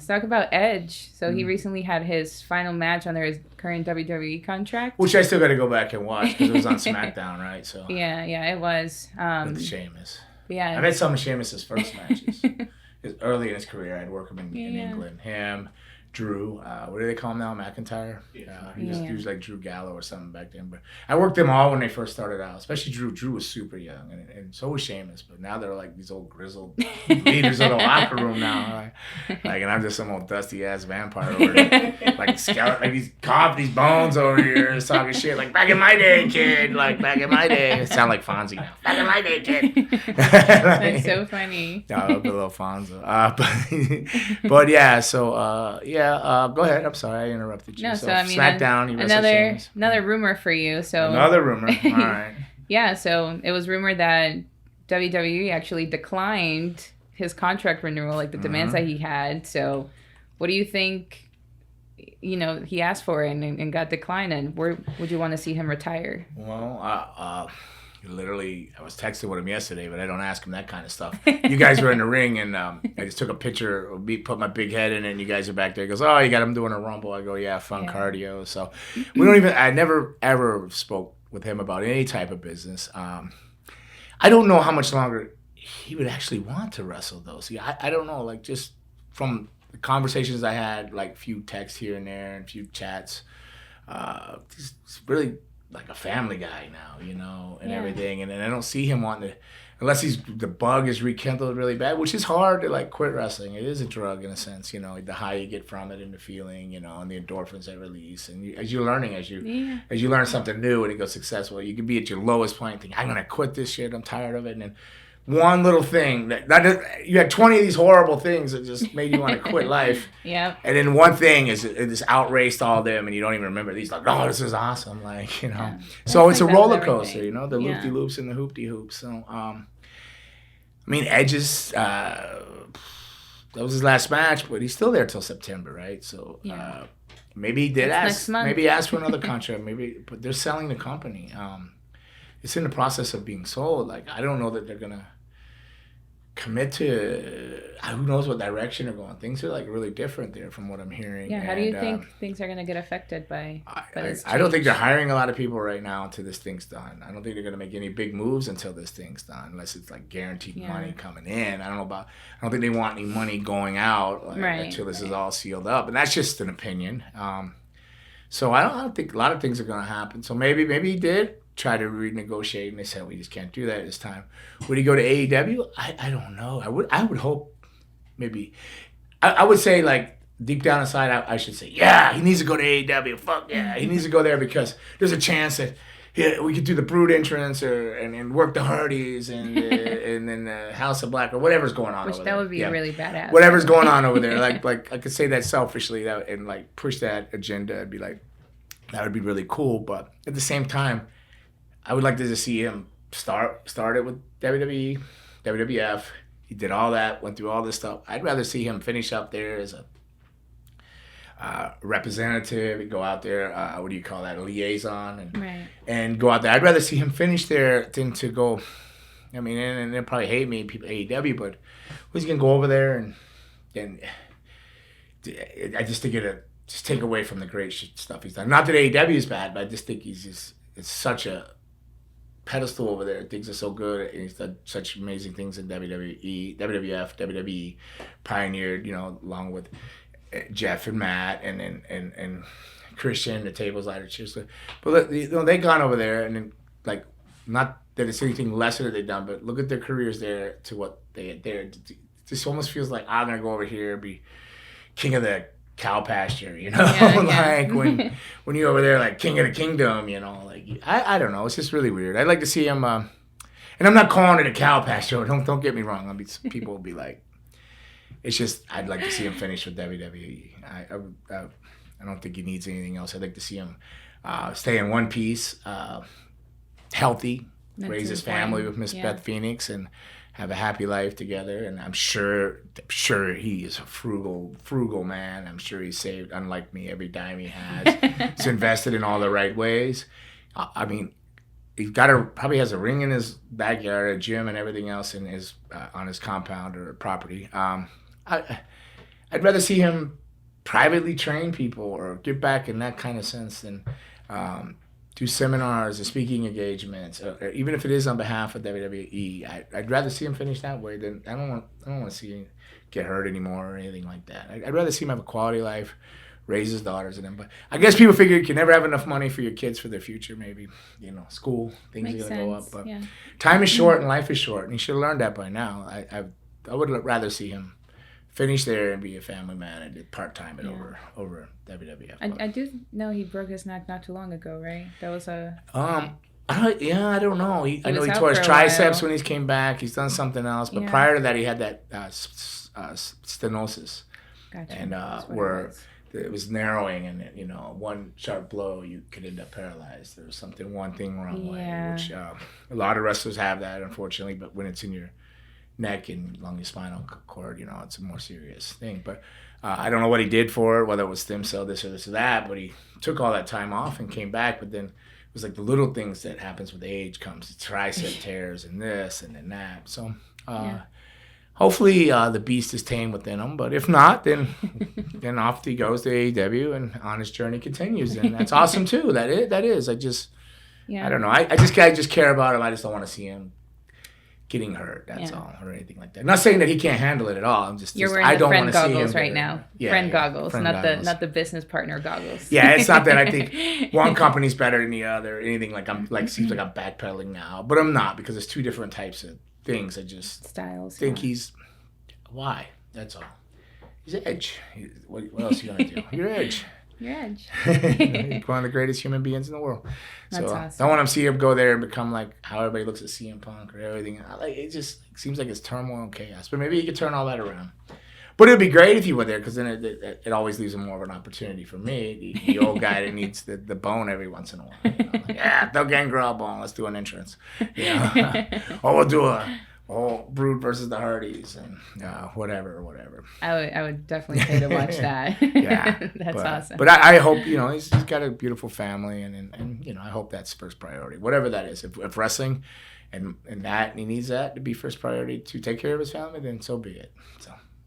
talk about Edge. So he recently had his final match under his current WWE contract. Which I still got to go back and watch because it was on SmackDown, right? So yeah, it was. With Sheamus. Yeah. I've had some of Sheamus' first matches. Early in his career, I'd work him in England. Him, Drew, what do they call him now? McIntyre? He was like Drew Gallo or something back then. But I worked them all when they first started out, especially Drew. Drew was super young, and so was Sheamus. But now they're like these old grizzled leaders of the locker room now. Like, and I'm just some old dusty ass vampire over there. Like he's coughing these bones over here, and talking shit like back in my day, kid. Like back in my day. It sound like Fonzie now. Back in my day, kid. That's so funny. Yeah, a little Fonzo. But yeah, so go ahead. I'm sorry, I interrupted you. No, so I mean, SmackDown. Another rumor for you. So another rumor. All right. Yeah, so it was rumored that WWE actually declined his contract renewal, like the demands that he had. So, what do you think? He asked for it and got declined. And where would you want to see him retire? Well, literally, I was texting with him yesterday, but I don't ask him that kind of stuff. You guys were in the ring, and I just took a picture of me, put my big head in it, and you guys are back there. He goes, oh, you got him doing a rumble. I go, yeah, fun cardio. So I never, ever spoke with him about any type of business. I don't know how much longer he would actually want to wrestle, though. See, I don't know, like, just from the conversations I had, like, few texts here and there and few chats, he's really like a family guy now, and everything. And I don't see him wanting to, unless the bug is rekindled really bad, which is hard to like quit wrestling. It is a drug in a sense, the high you get from it and the feeling, and the endorphins that release. And as you're learning, as you learn something new and it goes successful, you can be at your lowest point thinking, I'm going to quit this shit. I'm tired of it. And then one little thing that you had 20 of these horrible things that just made you want to quit life. Yeah. And then one thing is it just outraced all them, and you don't even remember these. Like, oh, this is awesome, Yeah. So it's like a roller coaster, the loopy loops and the hoopty hoops. So, Edge's that was his last match, but he's still there till September, right? So maybe he did ask. Maybe he asked for another contract. But they're selling the company. It's in the process of being sold. Like, I don't know that they're gonna commit to who knows what direction they're going. Things are like really different there from what I'm hearing. Yeah, how do you think things are going to get affected by this I don't think they're hiring a lot of people right now until this thing's done. I don't think they're going to make any big moves until this thing's done, unless it's like guaranteed money coming in. I don't think they want any money going out until this is all sealed up. And that's just an opinion. So I don't think a lot of things are going to happen. So maybe he did try to renegotiate, and they said, we just can't do that this time. Would he go to AEW? I don't know. I would hope maybe. I would say, like, deep down inside, I should say, yeah, he needs to go to AEW. Fuck yeah. He needs to go there because there's a chance that we could do the Brood entrance and work the Hardys and then the House of Black or whatever's going on over there. That would be really badass. Whatever's going on over there. Like I could say that selfishly and like push that agenda. I'd be like, that would be really cool. But at the same time, I would like to just see him start it with WWE, WWF. He did all that, went through all this stuff. I'd rather see him finish up there as a representative, go out there, a liaison, and go out there. I'd rather see him finish there than to go, and they'll probably hate me, people AEW, but he's going to go over there and I just think just take away from the great stuff he's done. Not that AEW is bad, but I just think it's such a pedestal over there. Things are so good, and he's done such amazing things in WWE, WWF, WWE, pioneered, along with Jeff and Matt and Christian, the tables, ladder, cheers. But they've gone over there, and then, like, not that it's anything lesser that they've done, but look at their careers there to what they had there. It just almost feels like I'm gonna go over here, be king of the cow pasture, like when you're over there, like king of the kingdom, like I don't know, it's just really weird. I'd like to see him, and I'm not calling it a cow pasture. Don't get me wrong. People will be like, it's just I'd like to see him finish with WWE. I don't think he needs anything else. I'd like to see him stay in one piece, healthy, raise his family with Miss Beth Phoenix, and have a happy life together. And I'm sure he is a frugal man. I'm sure he's saved, unlike me, every dime he has. He's invested in all the right ways. He's probably has a ring in his backyard, a gym, and everything else in his on his compound or property. I'd rather see him privately train people or give back in that kind of sense than do seminars or speaking engagements, or even if it is on behalf of WWE. I'd rather see him finish that way than I don't want to see him get hurt anymore or anything like that. I'd rather see him have a quality life, raise his daughters and them. But I guess people figure you can never have enough money for your kids for their future. Maybe school things are gonna go up, but time is short and life is short, and he should have learned that by now. I would rather see him finish there and be a family man and did part-time it over WWF. I do know he broke his neck not too long ago, right? That was a... I don't know. I know he tore his triceps when he came back. He's done something else. But prior to that, he had that stenosis. Gotcha. And where it was narrowing, and one sharp blow, you could end up paralyzed. There was one thing wrong way, which a lot of wrestlers have that, unfortunately. But when it's in your neck and along your spinal cord, it's a more serious thing. But I don't know what he did for it, whether it was stem cell, this or that, but he took all that time off and came back. But then it was like the little things that happens with age comes, the tricep tears and this and then that. So hopefully the beast is tamed within him, but if not, then off he goes to AEW and on his journey continues, and that's awesome too. That is. I don't know. I just care about him. I just don't want to see him getting hurt, that's all, or anything like that. Not saying that he can't handle it at all. I'm just you're wearing I don't friend want to see him goggles right now. Friend goggles, not the business partner goggles. Yeah, it's not that I think one company's better than the other. Anything seems like I'm backpedaling now, but I'm not, because there's two different types of things. I just think he's why. That's all. He's Edge. What else are you gonna do? You're Edge. Your Edge. He's one of the greatest human beings in the world. That's awesome. I don't want to see him go there and become like how everybody looks at CM Punk or everything. It just seems like it's turmoil and chaos. But maybe he could turn all that around. But it'd be great if he went there, because then it always leaves him more of an opportunity for me, the old guy that needs the bone every once in a while. Throw Gangrel bone. Let's do an entrance. Or we'll do a Brood versus the Hardys and whatever. I would definitely pay to watch that. That's awesome. But I hope he's got a beautiful family, and I hope that's first priority, whatever that is. If wrestling and he needs that to be first priority to take care of his family, then so be it. So.